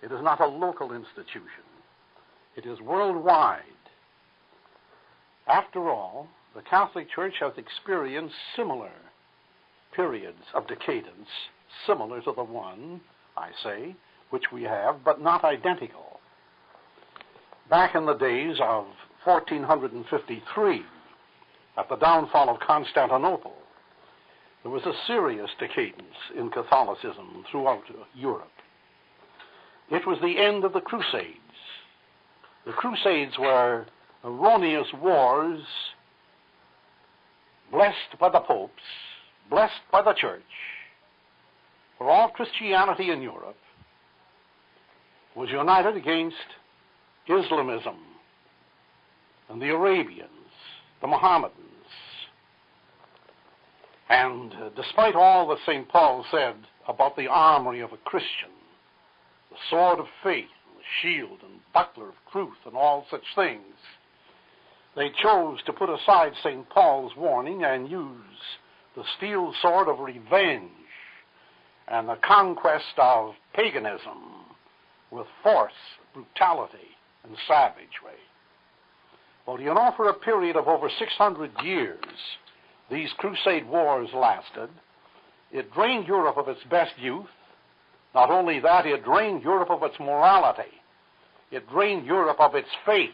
It is not a local institution. It is worldwide. After all, the Catholic Church has experienced similar periods of decadence, similar to the one, I say, which we have, but not identical. Back in the days of 1453, at the downfall of Constantinople, there was a serious decadence in Catholicism throughout Europe. It was the end of the Crusades. The Crusades were erroneous wars blessed by the popes, blessed by the church, for all Christianity in Europe was united against Islamism and the Arabians, the Mohammedans. And despite all that St. Paul said about the armory of a Christian, the sword of faith, the shield and buckler of truth, and all such things, they chose to put aside St. Paul's warning and use the steel sword of revenge and the conquest of paganism with force, brutality, and savagery. Well, you know, for a period of over 600 years, these crusade wars lasted. It drained Europe of its best youth. Not only that, it drained Europe of its morality. It drained Europe of its faith.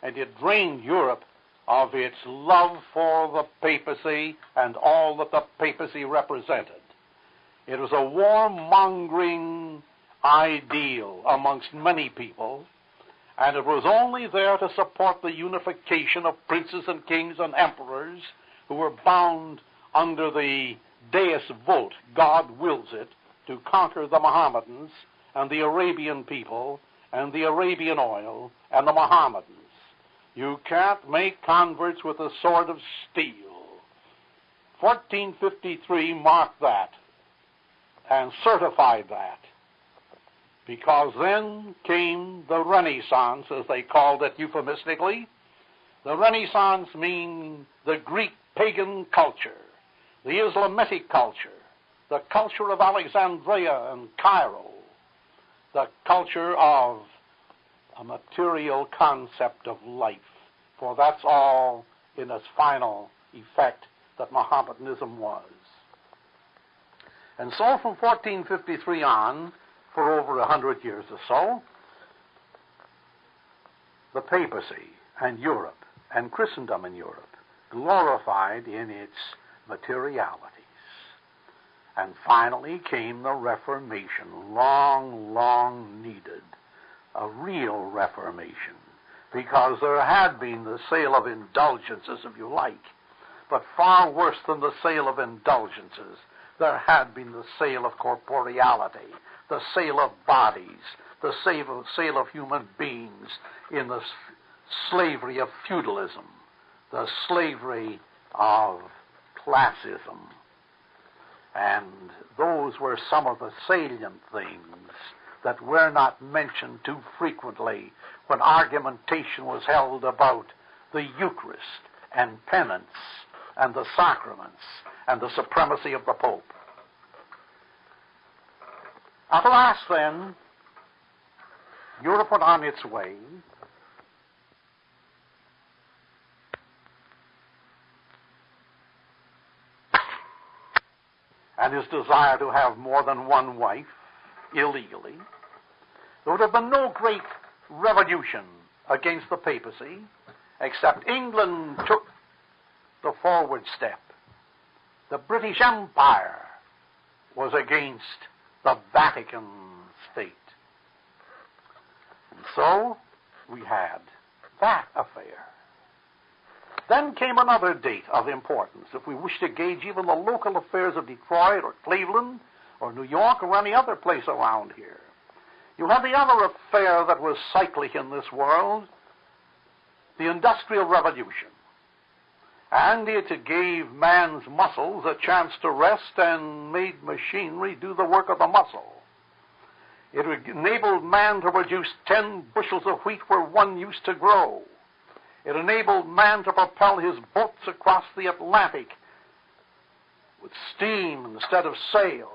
And it drained Europe of its love for the papacy and all that the papacy represented. It was a warmongering ideal amongst many people, and it was only there to support the unification of princes and kings and emperors who were bound under the Deus Vult, God wills it, to conquer the Mohammedans and the Arabian people and the Arabian oil and the Mohammedans. You can't make converts with a sword of steel. 1453 marked that and certified that, because then came the Renaissance, as they called it euphemistically. The Renaissance means the Greek pagan culture, the Islamitic culture, the culture of Alexandria and Cairo, the culture of a material concept of life, for that's all in its final effect that Mohammedanism was. And so from 1453 on, for over 100 years or so, the papacy and Europe and Christendom in Europe glorified in its materialities. And finally came the Reformation, long, long needed, a real Reformation, because there had been the sale of indulgences, if you like, but far worse than the sale of indulgences, there had been the sale of corporeality, the sale of bodies, the sale of human beings in the slavery of feudalism, the slavery of classism. And those were some of the salient things that were not mentioned too frequently when argumentation was held about the Eucharist and penance and the sacraments and the supremacy of the Pope. At last, then, Europe went on its way. And his desire to have more than one wife, illegally. There would have been no great revolution against the papacy, except England took the forward step. The British Empire was against the Vatican State. And so we had that affair. Then came another date of importance. If we wish to gauge even the local affairs of Detroit or Cleveland or New York or any other place around here, you have the other affair that was cyclic in this world, the Industrial Revolution. And it gave man's muscles a chance to rest and made machinery do the work of the muscle. It enabled man to produce 10 bushels of wheat where one used to grow. It enabled man to propel his boats across the Atlantic with steam instead of sail.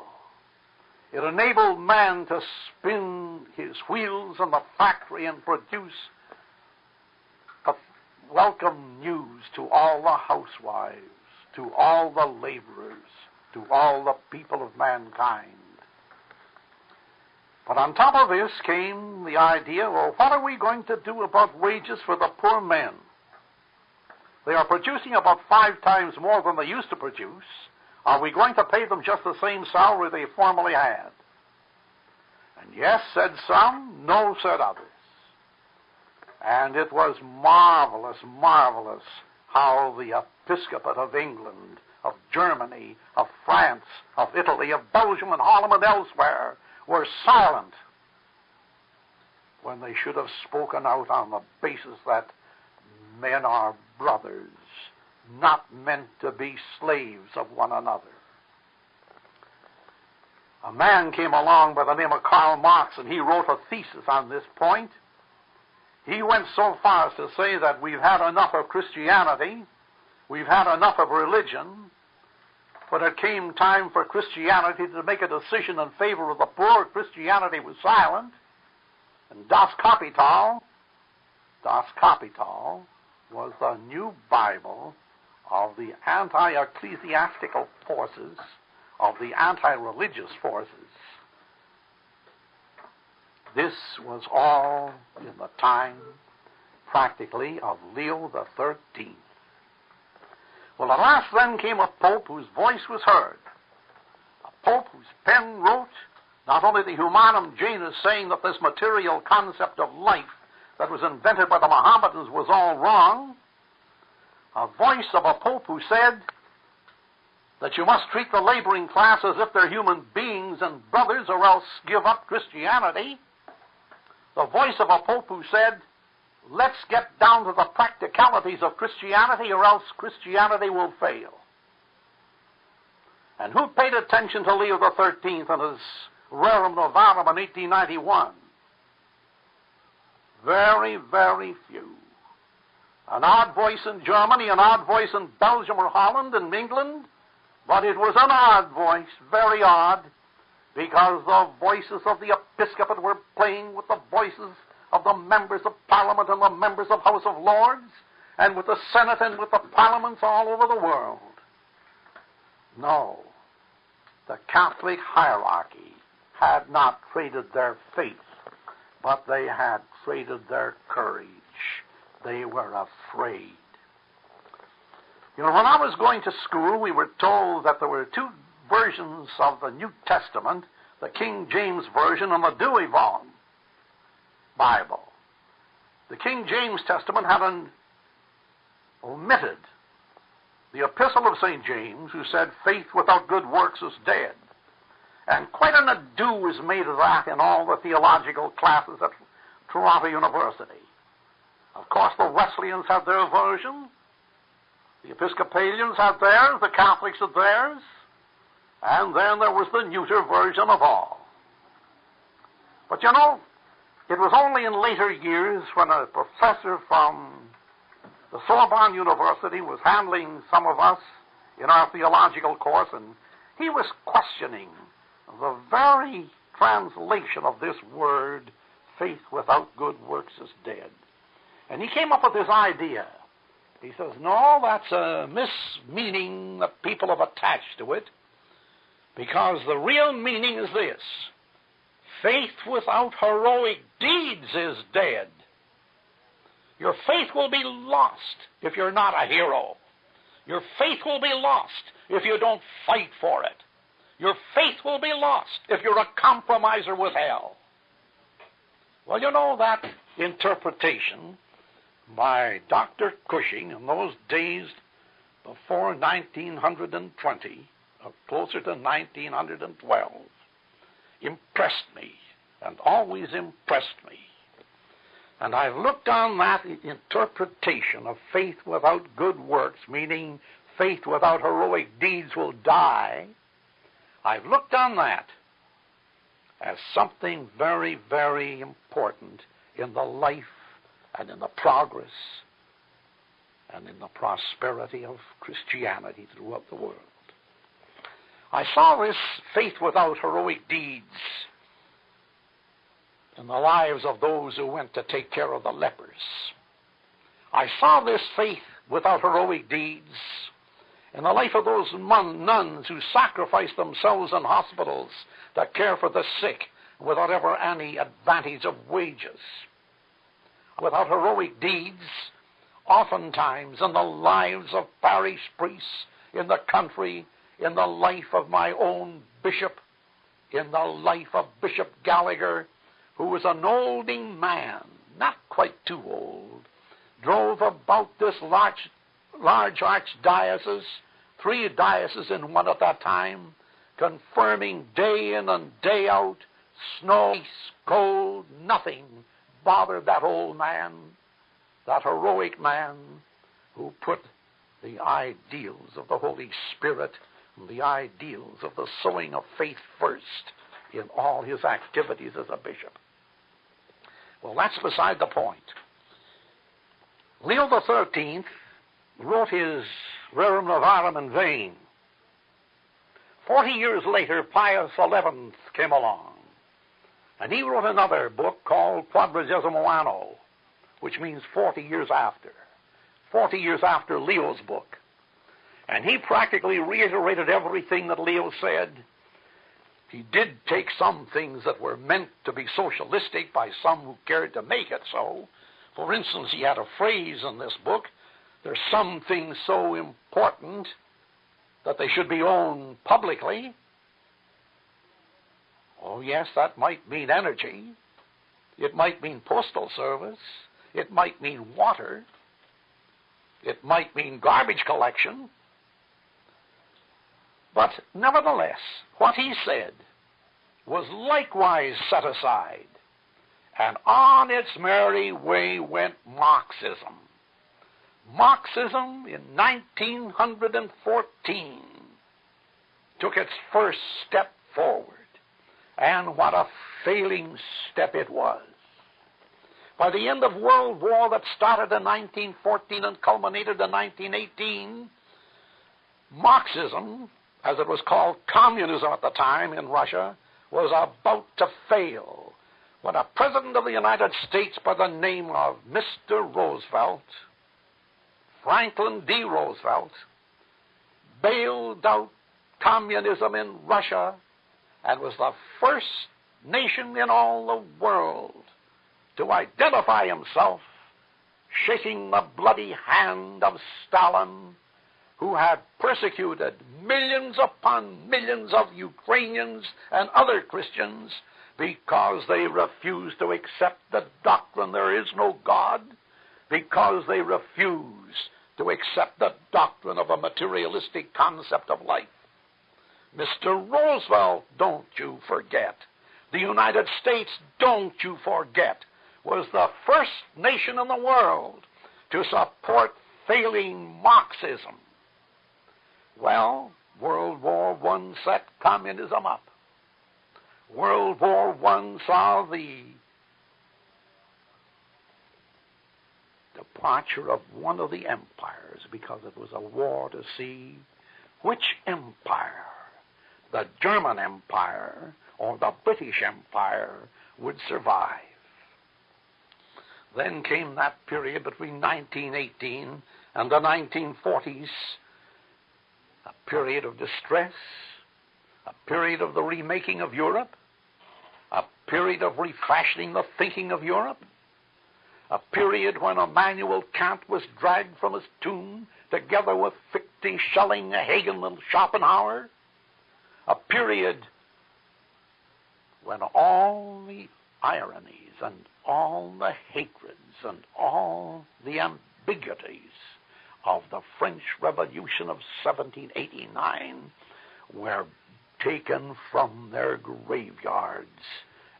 It enabled man to spin his wheels in the factory and produce the welcome news to all the housewives, to all the laborers, to all the people of mankind. But on top of this came the idea, well, what are we going to do about wages for the poor men? They are producing about 5 times more than they used to produce. Are we going to pay them just the same salary they formerly had? And yes, said some, no, said others. And it was marvelous, marvelous how the episcopate of England, of Germany, of France, of Italy, of Belgium and Holland and elsewhere were silent when they should have spoken out on the basis that men are brothers, not meant to be slaves of one another. A man came along by the name of Karl Marx, and he wrote a thesis on this point. He went so far as to say that we've had enough of Christianity, we've had enough of religion, but it came time for Christianity to make a decision in favor of the poor. Christianity was silent, and Das Kapital was the new Bible of the anti-ecclesiastical forces, of the anti-religious forces. This was all in the time, practically, of Leo XIII. Well, at last then came a pope whose voice was heard, a pope whose pen wrote not only the Humanum Janus, saying that this material concept of life that was invented by the Mohammedans was all wrong, a voice of a pope who said that you must treat the laboring class as if they're human beings and brothers or else give up Christianity, the voice of a pope who said, let's get down to the practicalities of Christianity or else Christianity will fail. And who paid attention to Leo XIII and his Rerum Novarum in 1891? Very, very few. An odd voice in Germany, an odd voice in Belgium or Holland and England, but it was an odd voice, very odd, because the voices of the episcopate were playing with the voices of the members of Parliament and the members of House of Lords, and with the Senate and with the parliaments all over the world. No, the Catholic hierarchy had not traded their faith, but they had traded their courage. They were afraid. You know, when I was going to school, we were told that there were 2 versions of the New Testament, the King James Version and the Dewey Bible. The King James Testament had omitted the Epistle of St. James, who said, faith without good works is dead. And quite an ado was made of that in all the theological classes at Toronto University. Of course, the Wesleyans had their version, the Episcopalians had theirs, the Catholics had theirs, and then there was the neuter version of all. But you know, it was only in later years when a professor from the Sorbonne University was handling some of us in our theological course, and he was questioning the very translation of this word, faith without good works is dead. And he came up with this idea. He says, no, that's a mismeaning that people have attached to it, because the real meaning is this: faith without heroic deeds is dead. Your faith will be lost if you're not a hero. Your faith will be lost if you don't fight for it. Your faith will be lost if you're a compromiser with hell. Well, you know, that interpretation by Dr. Cushing in those days before 1920, or closer to 1912, impressed me, and always impressed me. And I've looked on that interpretation of faith without good works, meaning faith without heroic deeds will die. I've looked on that as something very, very important in the life and in the progress and in the prosperity of Christianity throughout the world. I saw this faith without heroic deeds in the lives of those who went to take care of the lepers. I saw this faith without heroic deeds in the life of those nuns who sacrificed themselves in hospitals to care for the sick without ever any advantage of wages. Without heroic deeds, oftentimes in the lives of parish priests in the country, in the life of my own bishop, in the life of Bishop Gallagher, who was an olding man, not quite too old, drove about this large archdiocese, 3 dioceses in one at that time, confirming day in and day out, snow, cold, nothing bothered that old man, that heroic man who put the ideals of the Holy Spirit and the ideals of the sowing of faith first in all his activities as a bishop. Well, that's beside the point. Leo XIII wrote his Rerum Novarum in vain. 40 years later, Pius XI came along, and he wrote another book called Quadragesimo Anno, which means 40 years after. 40 years after Leo's book. And he practically reiterated everything that Leo said. He did take some things that were meant to be socialistic by some who cared to make it so. For instance, he had a phrase in this book, there's some things so important that they should be owned publicly. Oh yes, that might mean energy. It might mean postal service. It might mean water. It might mean garbage collection. But nevertheless, what he said was likewise set aside, and on its merry way went Marxism. Marxism in 1914 took its first step forward, and what a failing step it was. By the end of World War that started in 1914 and culminated in 1918, Marxism, as it was called communism at the time in Russia, was about to fail when a president of the United States by the name of Mr. Roosevelt, Franklin D. Roosevelt, bailed out communism in Russia and was the first nation in all the world to identify himself, shaking the bloody hand of Stalin, who had persecuted millions upon millions of Ukrainians and other Christians because they refused to accept the doctrine there is no God, because they refused to accept the doctrine of a materialistic concept of life. Mr. Roosevelt, don't you forget, the United States, don't you forget, was the first nation in the world to support failing Marxism. Well, World War I set communism up. World War I saw the departure of one of the empires because it was a war to see which empire, the German Empire or the British Empire, would survive. Then came that period between 1918 and the 1940s, a period of distress, a period of the remaking of Europe, a period of refashioning the thinking of Europe, a period when Immanuel Kant was dragged from his tomb together with Fichte, Schelling, Hegel, and Schopenhauer, a period when all the ironies and all the hatreds and all the ambiguities of the French Revolution of 1789 were taken from their graveyards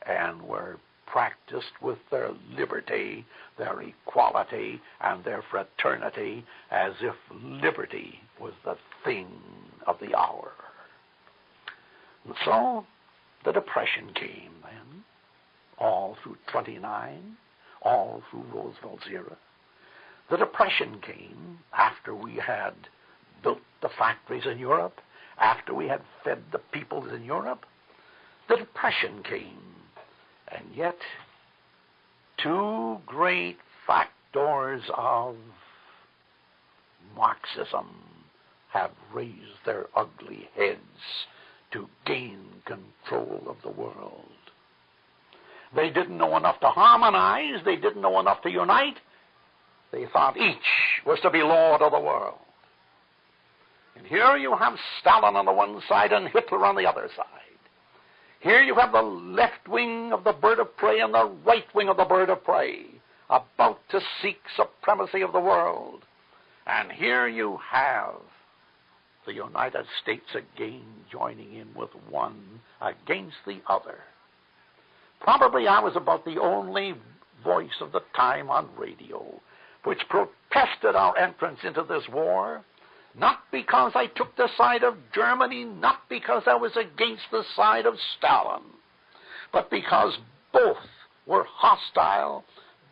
and were practiced with their liberty, their equality, and their fraternity, as if liberty was the thing of the hour. And so the Depression came then, all through 29, all through Roosevelt's era. The Depression came after we had built the factories in Europe, after we had fed the peoples in Europe, the Depression came. And yet, two great factors of Marxism have raised their ugly heads to gain control of the world. They didn't know enough to harmonize. They didn't know enough to unite. They thought each was to be lord of the world. And here you have Stalin on the one side and Hitler on the other side. Here you have the left wing of the bird of prey and the right wing of the bird of prey, about to seek supremacy of the world. And here you have the United States again joining in with one against the other. Probably I was about the only voice of the time on radio which protested our entrance into this war, not because I took the side of Germany, not because I was against the side of Stalin, but because both were hostile,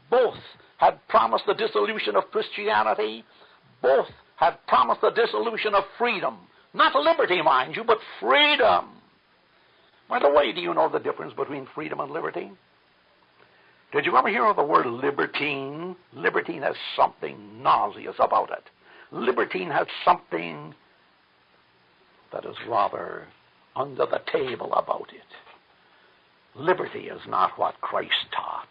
both had promised the dissolution of Christianity, both had promised the dissolution of freedom. Not liberty, mind you, but freedom. By the way, do you know the difference between freedom and liberty? Did you ever hear of the word libertine? Libertine has something nauseous about it. Libertine has something that is rather under the table about it. Liberty is not what Christ taught.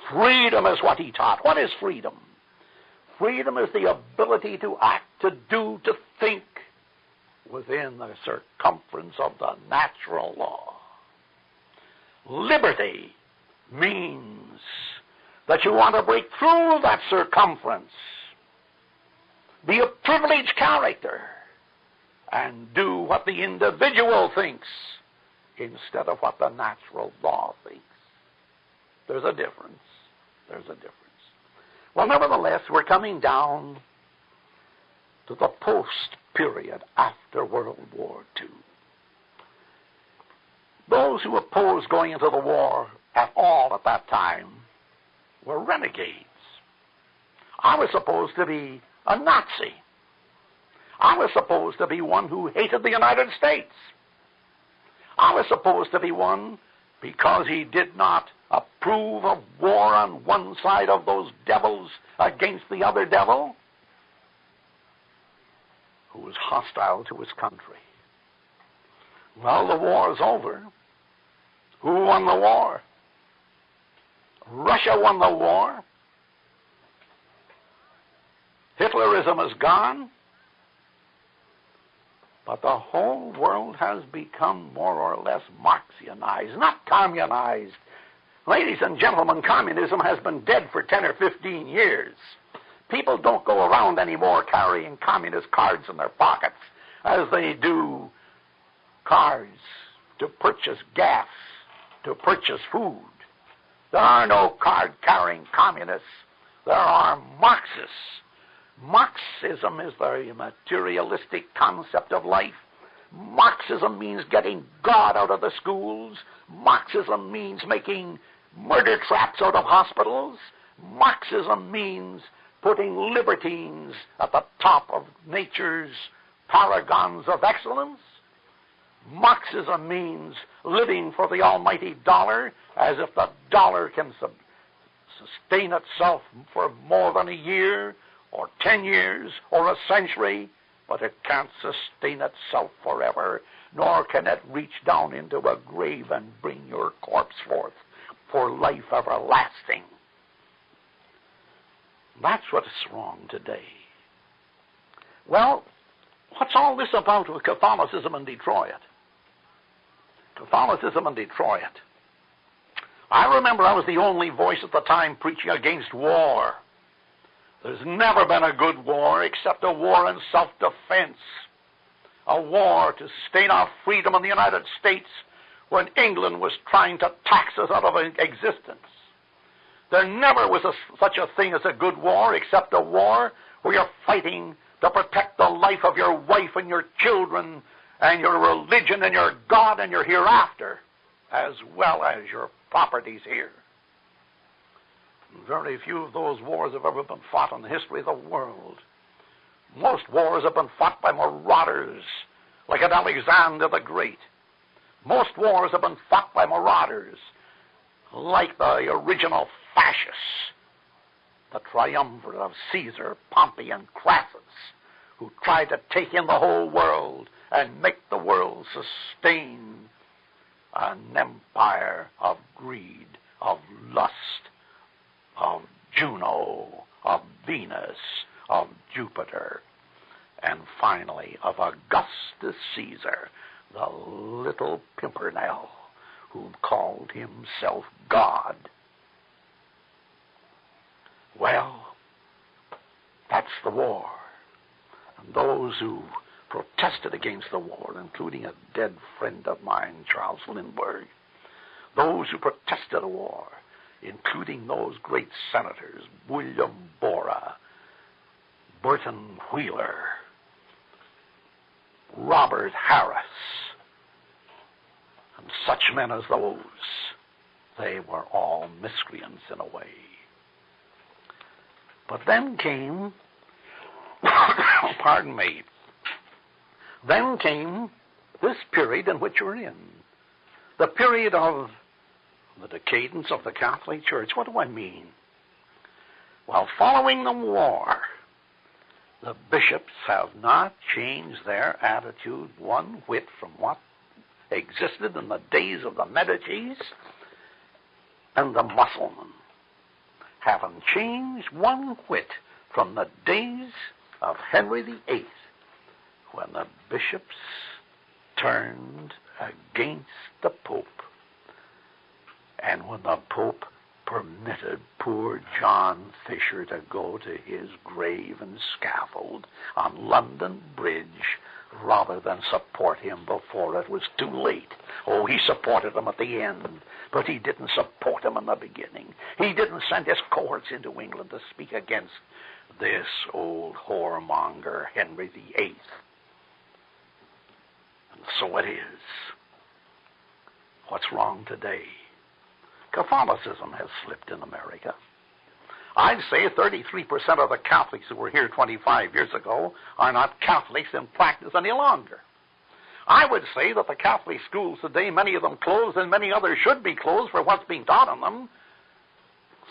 Freedom is what he taught. What is freedom? Freedom is the ability to act, to do, to think within the circumference of the natural law. Liberty means that you want to break through that circumference, be a privileged character, and do what the individual thinks instead of what the natural law thinks. There's a difference. There's a difference. Well, nevertheless, we're coming down to the post-period after World War II. Those who opposed going into the war at all at that time were renegades. I was supposed to be a Nazi. I was supposed to be one who hated the United States. I was supposed to be one, because he did not approve of war on one side of those devils against the other devil, who was hostile to his country. Well, the war is over. Who won the war? Russia won the war. Hitlerism is gone. But the whole world has become more or less Marxianized, not communized. Ladies and gentlemen, communism has been dead for 10 or 15 years. People don't go around anymore carrying communist cards in their pockets as they do cards to purchase gas, to purchase food. There are no card-carrying communists. There are Marxists. Marxism is the materialistic concept of life. Marxism means getting God out of the schools. Marxism means making murder traps out of hospitals. Marxism means putting libertines at the top of nature's paragons of excellence. Marxism means living for the almighty dollar, as if the dollar can sustain itself for more than a year, or 10 years, or a century, but it can't sustain itself forever, nor can it reach down into a grave and bring your corpse forth for life everlasting. That's what's wrong today. Well, what's all this about with Catholicism in Detroit? Catholicism in Detroit. I remember I was the only voice at the time preaching against war. There's never been a good war except a war in self-defense, a war to sustain our freedom in the United States when England was trying to tax us out of existence. There never was such a thing as a good war except a war where you're fighting to protect the life of your wife and your children and your religion and your God and your hereafter, as well as your properties here. Very few of those wars have ever been fought in the history of the world. Most wars have been fought by marauders like at Alexander the Great. Most wars have been fought by marauders, like the original fascists, the triumvirate of Caesar, Pompey, and Crassus, who tried to take in the whole world and make the world sustain an empire of greed, of lust, of Juno, of Venus, of Jupiter, and finally of Augustus Caesar, the little pimpernel who called himself God. Well, that's the war. And those who protested against the war, including a dead friend of mine, Charles Lindbergh, those who protested the war, including those great senators, William Borah, Burton Wheeler, Robert Harris, and such men as those, they were all miscreants in a way. But then came, pardon me, then came this period in which we're in, the period of the decadence of the Catholic Church. What do I mean? Well, following the war, the bishops have not changed their attitude one whit from what existed in the days of the Medicis and the Mussulman. Haven't changed one whit from the days of Henry VIII, when the bishops turned against the Pope, and when the Pope permitted poor John Fisher to go to his grave and scaffold on London Bridge rather than support him before it was too late. Oh, he supported him at the end, but he didn't support him in the beginning. He didn't send his cohorts into England to speak against this old whoremonger, Henry VIII. And so it is. What's wrong today? Catholicism has slipped in America. I'd say 33% of the Catholics who were here 25 years ago are not Catholics in practice any longer. I would say that the Catholic schools today, many of them closed and many others should be closed for what's being taught in them,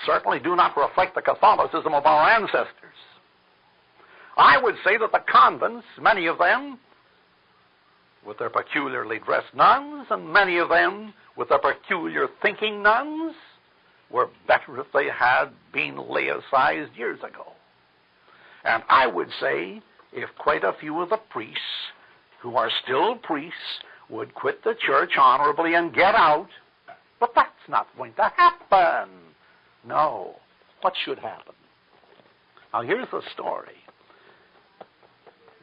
certainly do not reflect the Catholicism of our ancestors. I would say that the convents, many of them, with their peculiarly dressed nuns, and many of them with their peculiar thinking nuns, were better if they had been laicized years ago. And I would say if quite a few of the priests, who are still priests, would quit the church honorably and get out, but that's not going to happen. No. What should happen? Now, here's the story.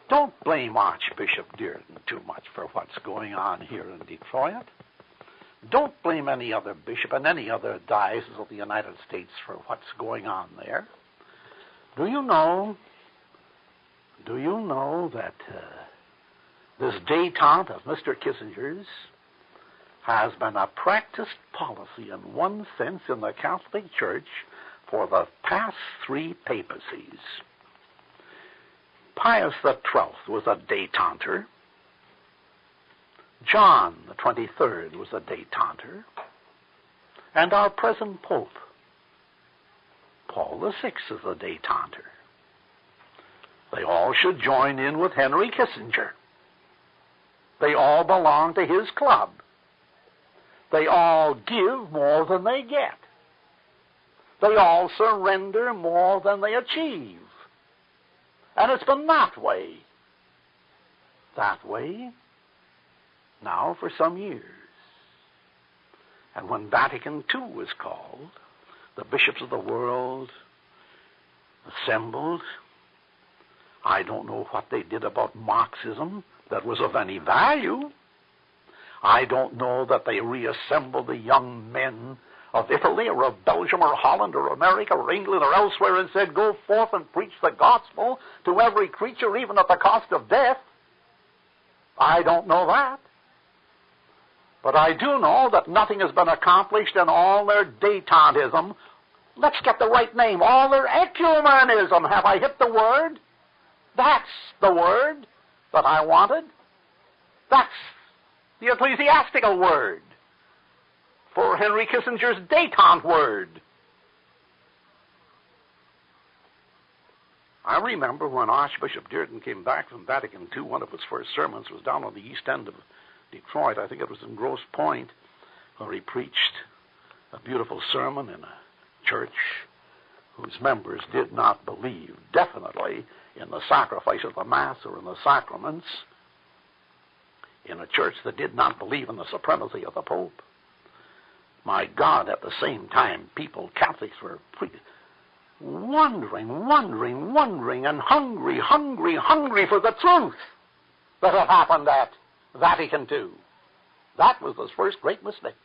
Don't blame Archbishop Dearden too much for what's going on here in Detroit. Don't blame any other bishop in any other diocese of the United States for what's going on there. Do you know that this détente of Mr. Kissinger's has been a practiced policy in one sense in the Catholic Church for the past 3 papacies. Pius XII was a détenter. John the 23rd was a détenter. And our present Pope, Paul VI, is a détenter. They all should join in with Henry Kissinger. They all belong to his club. They all give more than they get. They all surrender more than they achieve. And it's been that way now for some years. And when Vatican II was called, the bishops of the world assembled. I don't know what they did about Marxism that was of any value. I don't know that they reassembled the young men of Italy or of Belgium or Holland or America or England or elsewhere and said, go forth and preach the gospel to every creature, even at the cost of death. I don't know that. But I do know that nothing has been accomplished in all their détentism. Let's get the right name. All their ecumenism. Have I hit the word? That's the word that I wanted. That's the ecclesiastical word for Henry Kissinger's détente word. I remember when Archbishop Dearden came back from Vatican II, one of his first sermons was down on the east end of Detroit. I think it was in Grosse Pointe, where he preached a beautiful sermon in a church whose members did not believe definitely in the sacrifice of the Mass or in the sacraments, in a church that did not believe in the supremacy of the Pope. My God, at the same time, Catholics were wondering, and hungry for the truth that had happened at Vatican II. That was his first great mistake.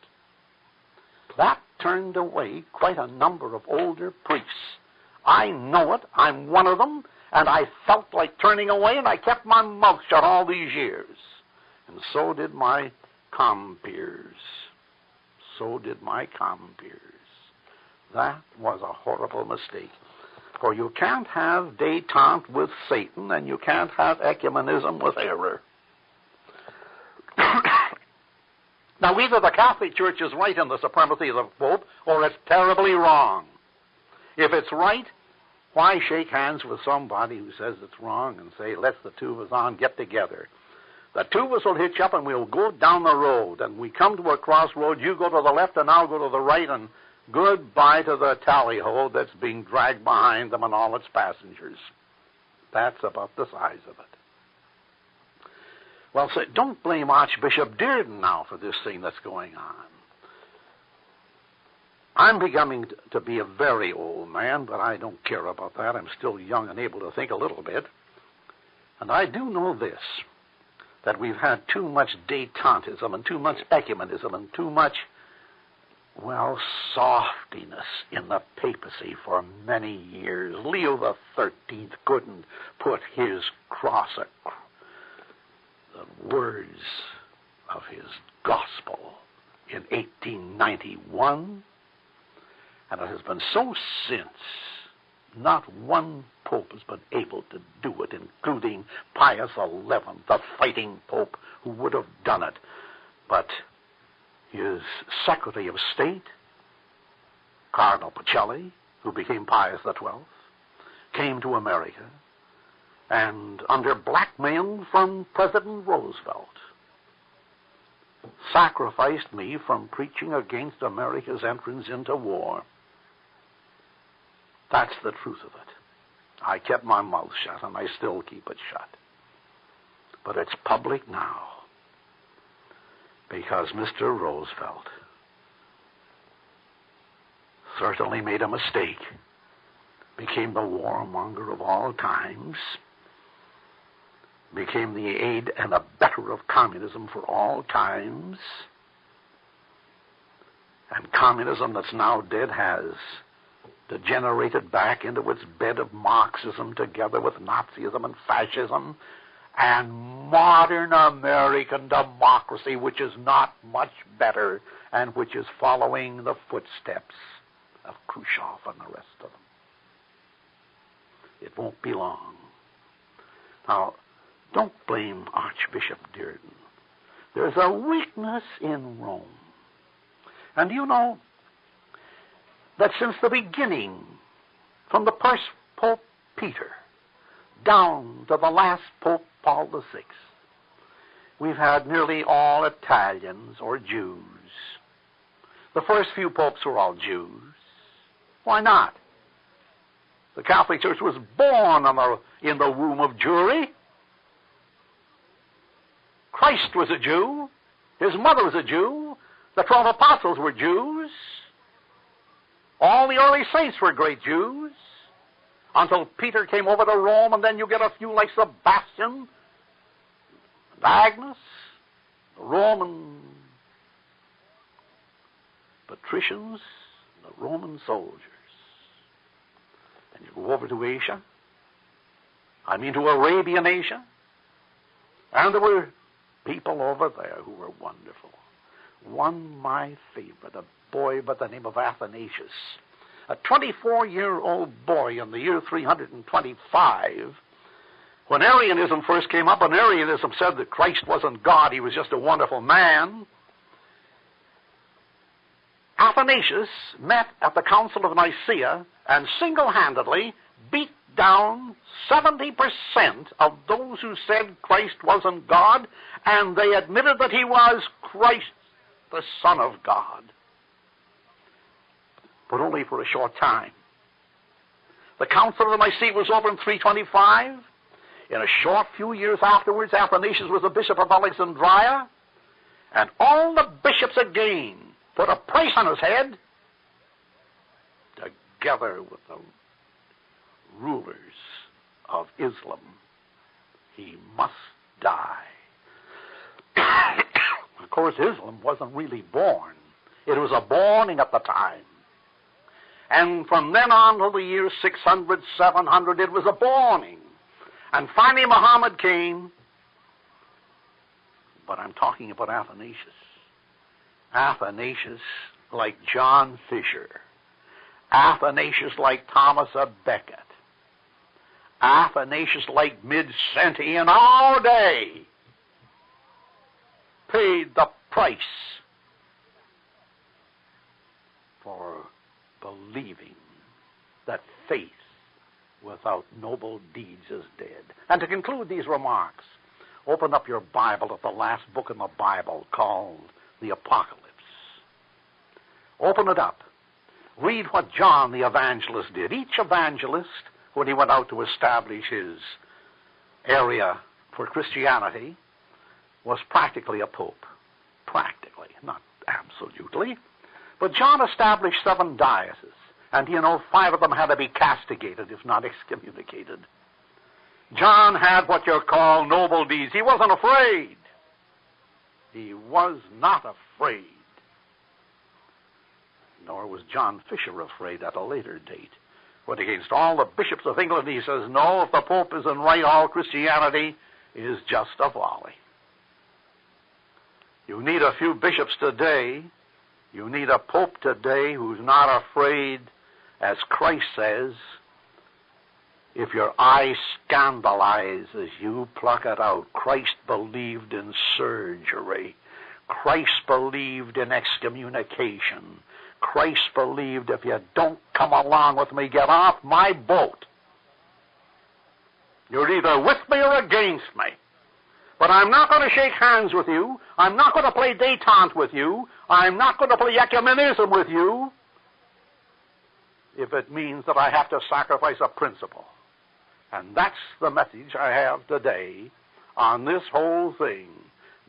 That turned away quite a number of older priests. I know it. I'm one of them, and I felt like turning away, and I kept my mouth shut all these years. And so did my compeers. That was a horrible mistake. For you can't have détente with Satan, and you can't have ecumenism with error. Now, either the Catholic Church is right in the supremacy of the Pope, or it's terribly wrong. If it's right, why shake hands with somebody who says it's wrong and say, let's the two of us get together? The two of us will hitch up and we'll go down the road, and we come to a crossroad, you go to the left and I'll go to the right, and goodbye to the tally-ho that's being dragged behind them and all its passengers. That's about the size of it. Well, so don't blame Archbishop Dearden now for this thing that's going on. I'm becoming to be a very old man, but I don't care about that. I'm still young and able to think a little bit. And I do know this, that we've had too much détentism and too much ecumenism and too much, softiness in the papacy for many years. Leo XIII couldn't put his cross across the words of his gospel in 1891, and it has been so since. Not one pope has been able to do it, including Pius XI, the fighting pope who would have done it. But his Secretary of State, Cardinal Pacelli, who became Pius XII, came to America, and under blackmail from President Roosevelt, sacrificed me from preaching against America's entrance into war. That's the truth of it. I kept my mouth shut, and I still keep it shut. But it's public now, because Mr. Roosevelt certainly made a mistake, became the warmonger of all times, became the aid and abettor of communism for all times, and communism that's now dead has degenerated back into its bed of Marxism together with Nazism and fascism and modern American democracy, which is not much better and which is following the footsteps of Khrushchev and the rest of them. It won't be long. Now, don't blame Archbishop Dearden. There's a weakness in Rome. And you know that since the beginning, from the first Pope Peter down to the last Pope Paul VI, we've had nearly all Italians or Jews. The first few popes were all Jews. Why not? The Catholic Church was born in the womb of Jewry. Christ was a Jew. His mother was a Jew. The 12 apostles were Jews. All the early saints were great Jews, until Peter came over to Rome, and then you get a few like Sebastian, and Agnes, the Roman patricians, and the Roman soldiers. And you go over to Asia, to Arabian Asia, and there were people over there who were wonderful. One, my favorite, a boy by the name of Athanasius, a 24-year-old boy in the year 325, When Arianism first came up, and Arianism said that Christ wasn't God, he was just a wonderful man, Athanasius met at the Council of Nicaea and single-handedly beat down 70% of those who said Christ wasn't God, and they admitted that he was Christ, the Son of God. But only for a short time. The Council of Nicaea was over in 325. In a short few years afterwards, Athanasius was the Bishop of Alexandria, and all the bishops again put a price on his head, together with the rulers of Islam. He must die. Of course, Islam wasn't really born. It was a borning at the time. And from then on till the year 600, 700, it was a borning. And finally Muhammad came. But I'm talking about Athanasius. Athanasius like John Fisher. Athanasius like Thomas à Becket. Athanasius like Mid-Centi in our day paid the price for believing that faith without noble deeds is dead. And to conclude these remarks, open up your Bible at the last book in the Bible called the Apocalypse. Open it up. Read what John the evangelist did. Each evangelist, when he went out to establish his area for Christianity, was practically a pope. Practically, not absolutely. But John established 7 dioceses. And, 5 of them had to be castigated, if not excommunicated. John had what you call noble deeds. He wasn't afraid. He was not afraid. Nor was John Fisher afraid at a later date. But against all the bishops of England, he says, no, if the Pope isn't right, all Christianity is just a folly. You need a few bishops today. You need a Pope today who's not afraid, as Christ says, if your eye scandalizes you, pluck it out. Christ believed in surgery. Christ believed in excommunication. Christ believed, if you don't come along with me, get off my boat. You're either with me or against me. But I'm not going to shake hands with you. I'm not going to play détente with you. I'm not going to play ecumenism with you if it means that I have to sacrifice a principle. And that's the message I have today on this whole thing.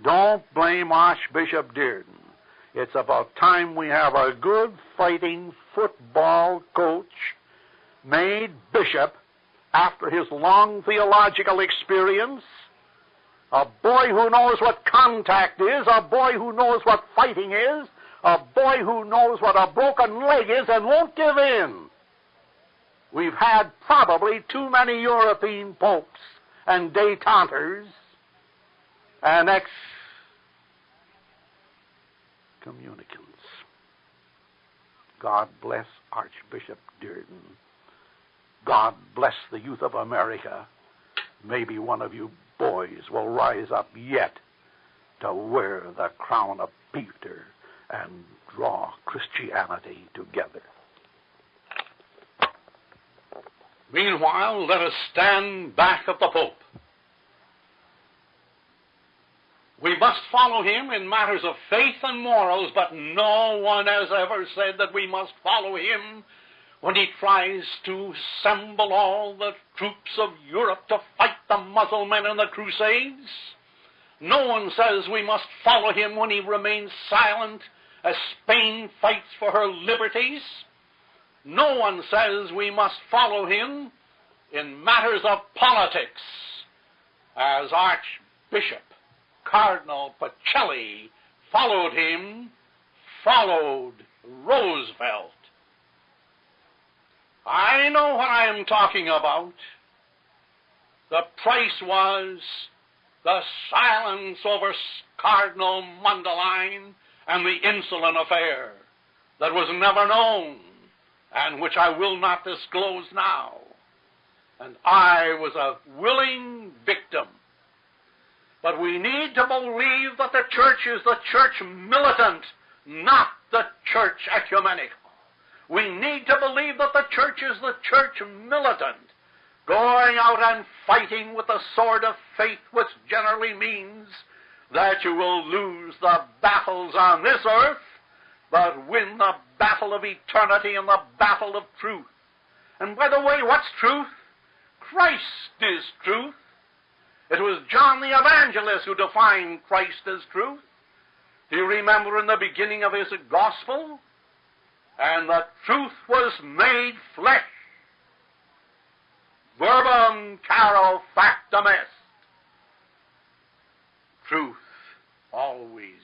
Don't blame Archbishop Dearden. It's about time we have a good fighting football coach made bishop after his long theological experience, a boy who knows what contact is, a boy who knows what fighting is, a boy who knows what a broken leg is and won't give in. We've had probably too many European popes and détenters and excommunicants. God bless Archbishop Dearden. God bless the youth of America. Maybe one of you boys will rise up yet to wear the crown of Peter and draw Christianity together. Meanwhile, let us stand back of the Pope. We must follow him in matters of faith and morals, but no one has ever said that we must follow him when he tries to assemble all the troops of Europe to fight the Muslims in the Crusades. No one says we must follow him when he remains silent as Spain fights for her liberties. No one says we must follow him in matters of politics, as Archbishop Cardinal Pacelli followed Roosevelt. I know what I am talking about. The price was the silence over Cardinal Mundelein and the insolent affair that was never known and which I will not disclose now. and I was a willing victim. But we need to believe that the church is the church militant, not the church ecumenical. We need to believe that the church is the church militant, going out and fighting with the sword of faith, which generally means that you will lose the battles on this earth, but win the battle of eternity and the battle of truth. And by the way, what's truth? Christ is truth. It was John the Evangelist who defined Christ as truth. Do you remember in the beginning of his gospel? And the truth was made flesh. Verbum caro factum est. Truth always